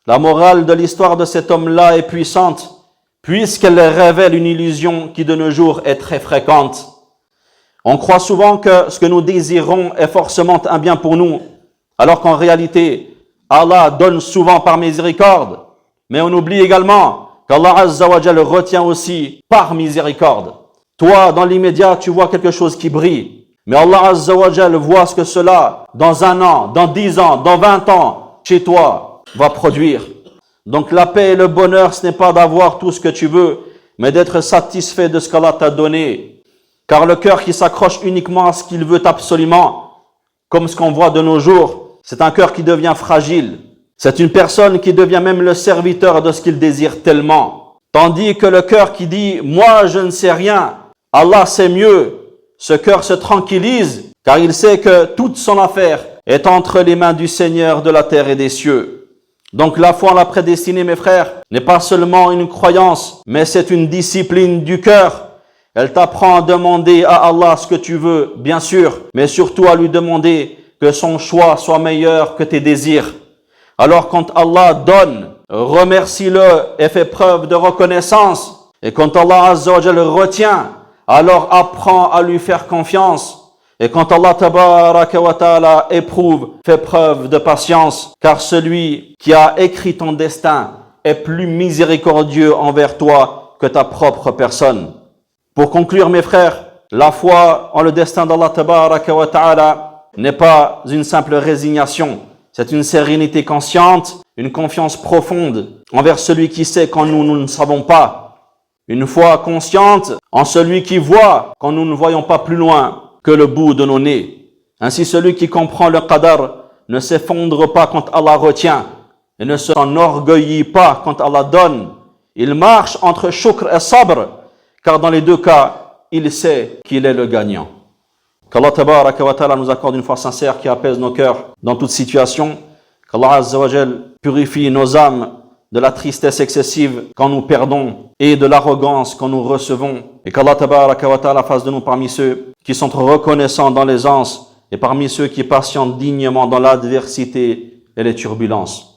La morale de l'histoire de cet homme-là est puissante, puisqu'elle révèle une illusion qui de nos jours est très fréquente. On croit souvent que ce que nous désirons est forcément un bien pour nous, alors qu'en réalité, Allah donne souvent par miséricorde, mais on oublie également qu'Allah Azza wa Jal retient aussi par miséricorde. Toi, dans l'immédiat, tu vois quelque chose qui brille, mais Allah Azza wa Jal voit ce que cela, dans 1 an, dans 10 ans, dans 20 ans, chez toi, va produire. Donc la paix et le bonheur, ce n'est pas d'avoir tout ce que tu veux, mais d'être satisfait de ce qu'Allah t'a donné. Car le cœur qui s'accroche uniquement à ce qu'il veut absolument, comme ce qu'on voit de nos jours, c'est un cœur qui devient fragile. C'est une personne qui devient même le serviteur de ce qu'il désire tellement. Tandis que le cœur qui dit « moi je ne sais rien, Allah sait mieux », ce cœur se tranquillise car il sait que toute son affaire est entre les mains du Seigneur de la terre et des cieux. Donc la foi en la prédestinée, mes frères, n'est pas seulement une croyance, mais c'est une discipline du cœur. Elle t'apprend à demander à Allah ce que tu veux, bien sûr, mais surtout à lui demander que son choix soit meilleur que tes désirs. Alors quand Allah donne, remercie-le et fais preuve de reconnaissance. Et quand Allah Azza wa Jal retient, alors apprends à lui faire confiance. Et quand Allah Tabaraka wa Ta'ala éprouve, fais preuve de patience, car celui qui a écrit ton destin est plus miséricordieux envers toi que ta propre personne. Pour conclure, mes frères, la foi en le destin d'Allah Tabaraka wa Ta'ala n'est pas une simple résignation. C'est une sérénité consciente, une confiance profonde envers celui qui sait quand nous ne savons pas. Une foi consciente en celui qui voit quand nous ne voyons pas plus loin que le bout de nos nez. Ainsi, celui qui comprend le qadar ne s'effondre pas quand Allah retient et ne s'enorgueillit pas quand Allah donne. Il marche entre shukr et sabr, car dans les deux cas, il sait qu'il est le gagnant. Qu'Allah Tabaraka wa Ta'ala nous accorde une foi sincère qui apaise nos cœurs dans toute situation. Qu'Allah Azza wa Jal purifie nos âmes de la tristesse excessive quand nous perdons et de l'arrogance quand nous recevons. Et qu'Allah Tabaraka wa Ta'ala fasse de nous parmi ceux qui sont reconnaissants dans l'aisance et parmi ceux qui patientent dignement dans l'adversité et les turbulences.